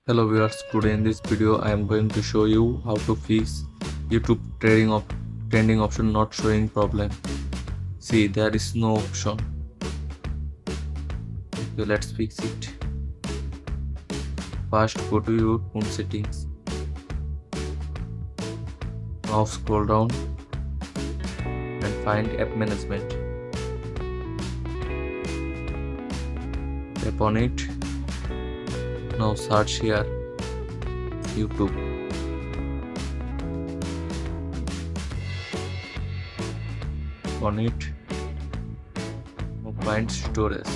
Hello viewers, today in this video I am going to show you how to fix YouTube trending option not showing problem. See, there is no option. Okay, let's fix it. First go to your phone settings. Now scroll down and find app management. Tap on it. Now search here YouTube. On it. Now find storage.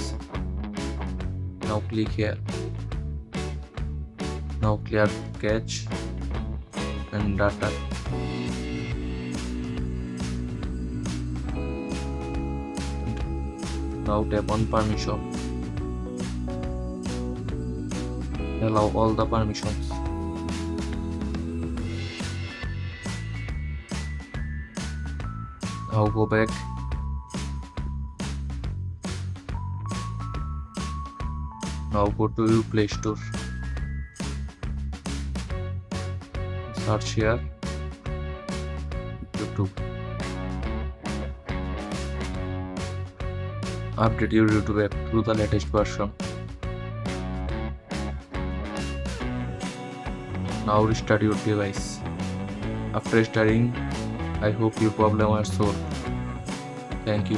Now click here. Now clear cache and data. Now tap on permission. Allow all the permissions. Now go back. Now go to your Play Store. Search here YouTube. Update your YouTube app to the latest version. Now restart your device. After restarting, I hope your problem are solved. Thank you.